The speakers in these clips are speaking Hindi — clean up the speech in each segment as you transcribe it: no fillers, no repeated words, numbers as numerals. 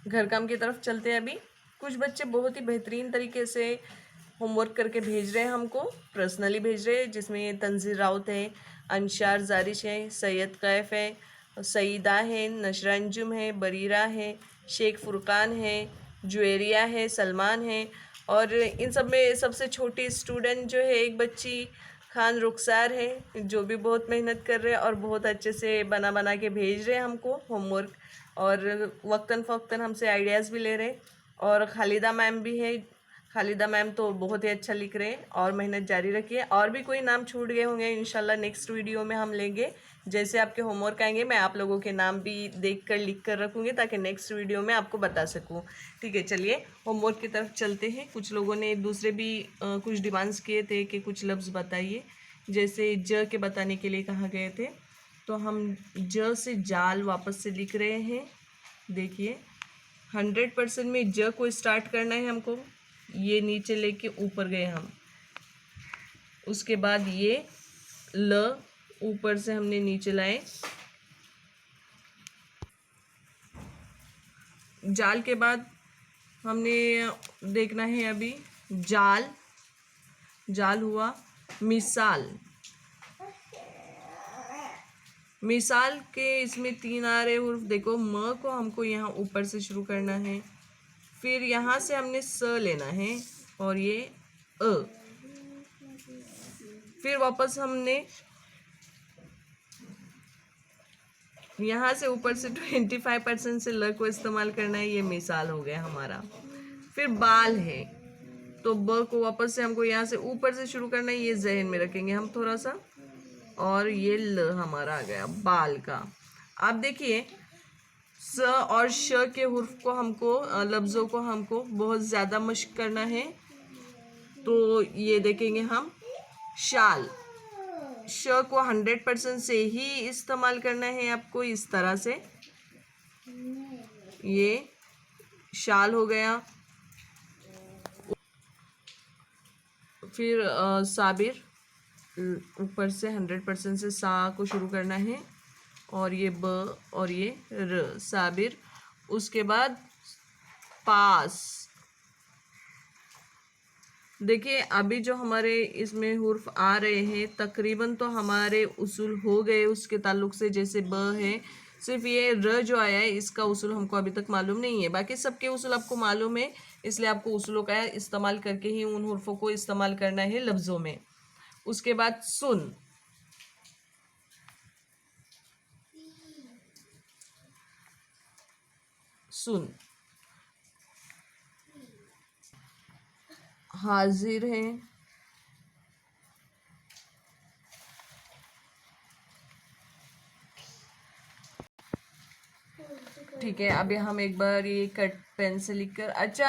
घर काम की तरफ चलते हैं। अभी कुछ बच्चे बहुत ही बेहतरीन तरीके से होमवर्क करके भेज रहे हैं हमको, पर्सनली भेज रहे हैं, जिसमें तंजीर राउत है, अंशार जारिश है, सैयद कैफ है, सईदा है, नशरा अंजुम है, बरीरा है, शेख फुरकान है, जुएरिया है, सलमान है। और इन सब में सबसे छोटी स्टूडेंट जो है एक बच्ची खान रुखसार है, जो भी बहुत मेहनत कर रहे हैं और बहुत अच्छे से बना बना के भेज रहे हैं हमको होमवर्क, और वक्तन फ़वक्तन हमसे आइडियाज़ भी ले रहे हैं। और खालिदा मैम भी है, खालिदा मैम तो बहुत ही अच्छा लिख रहे हैं और मेहनत जारी रखिए। और भी कोई नाम छूट गए होंगे, इंशाल्लाह नेक्स्ट वीडियो में हम लेंगे। जैसे आपके होमवर्क आएंगे मैं आप लोगों के नाम भी देख कर लिख कर रखूँगी, ताकि नेक्स्ट वीडियो में आपको बता सकूँ। ठीक है, चलिए होमवर्क की तरफ चलते हैं। कुछ लोगों ने दूसरे भी कुछ डिमांड्स किए थे कि कुछ लफ्ज़ बताइए, जैसे ज के बताने के लिए कहा गए थे, तो हम ज से जाल वापस से लिख रहे हैं। देखिए 100% में ज को स्टार्ट करना है हमको, ये नीचे लेके ऊपर गए हम, उसके बाद ये ल ऊपर से हमने नीचे लाए, जाल के बाद हमने देखना है अभी जाल, जाल हुआ, मिसाल, मिसाल के इसमें 3 आ रहे हुर्फ। देखो म को हमको यहाँ ऊपर से शुरू करना है, फिर यहाँ से हमने स लेना है और ये अ, फिर वापस हमने यहाँ से ऊपर से 25% से ल को इस्तेमाल करना है, ये मिसाल हो गया हमारा। फिर बाल है, तो ब को वापस से हमको यहाँ से ऊपर से शुरू करना है, ये जहन में रखेंगे हम थोड़ा सा, और ये ल हमारा आ गया बाल का। आप देखिए स और श के हुर्फ को हमको, लफ्ज़ों को हमको बहुत ज़्यादा मश्क करना है। तो ये देखेंगे हम शाल, श को 100% से ही इस्तेमाल करना है आपको, इस तरह से, ये शाल हो गया। फिर साबिर, ऊपर से 100% से सा को शुरू करना है, और ये ब और ये र, साबिर। उसके बाद पास। देखिए अभी जो हमारे इसमें हुर्फ आ रहे हैं तकरीबन तो हमारे उसूल हो गए उसके ताल्लुक से। जैसे ब है, सिर्फ ये र जो आया है इसका उसूल हमको अभी तक मालूम नहीं है, बाकी सबके उसूल आपको मालूम है, इसलिए आपको उसूलों का इस्तेमाल करके ही उन हुर्फों को इस्तेमाल करना है लफ्ज़ों में। उसके बाद सुन, सुन, हाजिर है, ठीक है। अभी हम एक बार ये कट पेन से लिखकर, अच्छा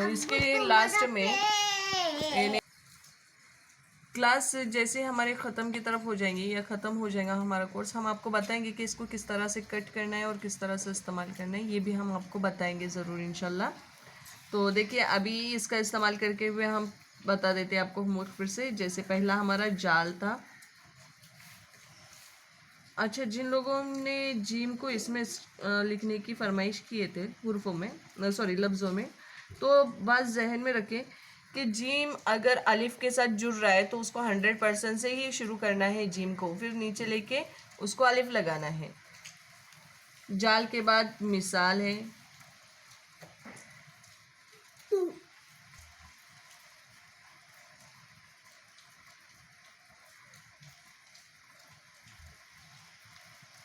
इसके लास्ट में क्लास जैसे हमारे ख़त्म की तरफ हो जाएंगी या ख़त्म हो जाएगा हमारा कोर्स, हम आपको बताएंगे कि इसको किस तरह से कट करना है और किस तरह से इस्तेमाल करना है, ये भी हम आपको बताएंगे ज़रूर इंशाल्लाह। तो देखिए अभी इसका इस्तेमाल करके हुए हम बता देते हैं आपको होमवर्क फिर से। जैसे पहला हमारा जाल था। अच्छा, जिन लोगों ने जीम को इसमें लिखने की फरमाइश किए थे हुर्फों में, सॉरी लफ्ज़ों में, तो बात जहन में रखें कि जीम अगर अलिफ के साथ जुड़ रहा है तो उसको 100% से ही शुरू करना है जीम को, फिर नीचे लेके उसको अलिफ लगाना है। जाल के बाद मिसाल है,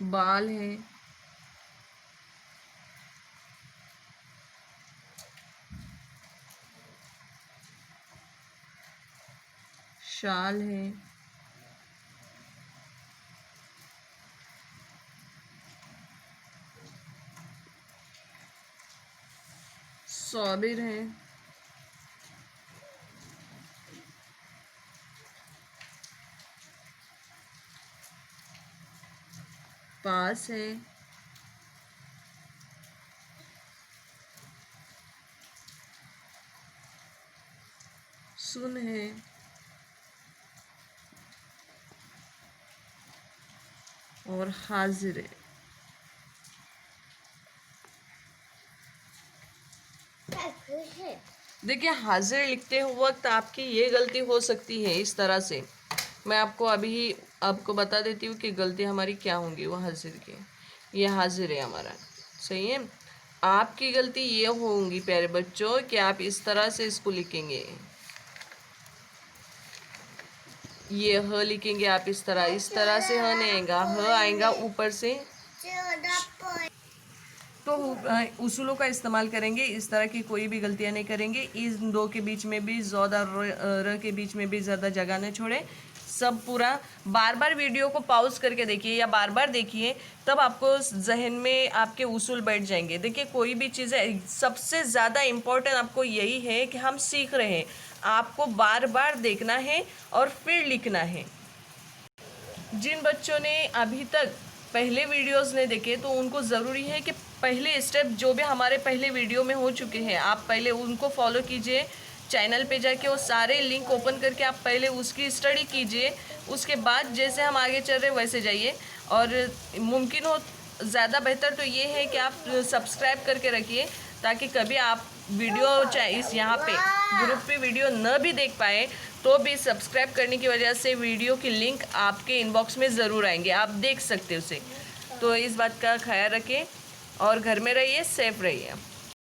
बाल है, शाल है, सौबिर है, पास है, सुन है, और हाजिर है। देखिए, हाजिर लिखते वक्त आपकी ये गलती हो सकती है इस तरह से। मैं आपको बता देती हूँ कि गलती हमारी क्या होंगी वो हाजिर की। ये हाजिर है हमारा, सही है। आपकी गलती ये होंगी प्यारे बच्चों कि आप इस तरह से इसको लिखेंगे, ये ह लिखेंगे आप इस तरह से ह नहीं आएगा, ह आएगा ऊपर से। तो उसूलों का इस्तेमाल करेंगे, इस तरह की कोई भी गलतियां नहीं करेंगे। इन दो के बीच में भी ज़ और र के बीच में भी ज़्यादा जगह न छोड़े। सब पूरा बार बार वीडियो को पॉज करके देखिए या बार बार देखिए, तब आपको जहन में आपके उसूल बैठ जाएंगे। देखिए, कोई भी चीज़ है, सबसे ज़्यादा इम्पोर्टेंट आपको यही है कि हम सीख रहे हैं। आपको बार बार देखना है और फिर लिखना है। जिन बच्चों ने अभी तक पहले वीडियोस नहीं देखे, तो उनको ज़रूरी है कि पहले स्टेप जो भी हमारे पहले वीडियो में हो चुके हैं, आप पहले उनको फॉलो कीजिए। चैनल पे जाके वो सारे लिंक ओपन करके आप पहले उसकी स्टडी कीजिए। उसके बाद जैसे हम आगे चल रहे वैसे जाइए। और मुमकिन हो ज़्यादा बेहतर तो ये है कि आप सब्सक्राइब करके रखिए, ताकि कभी आप वीडियो चाहे इस यहाँ पे ग्रुप पे वीडियो न भी देख पाए, तो भी सब्सक्राइब करने की वजह से वीडियो की लिंक आपके इनबॉक्स में ज़रूर आएंगे, आप देख सकते हो उसे। तो इस बात का ख्याल रखें और घर में रहिए, सेफ रहिए।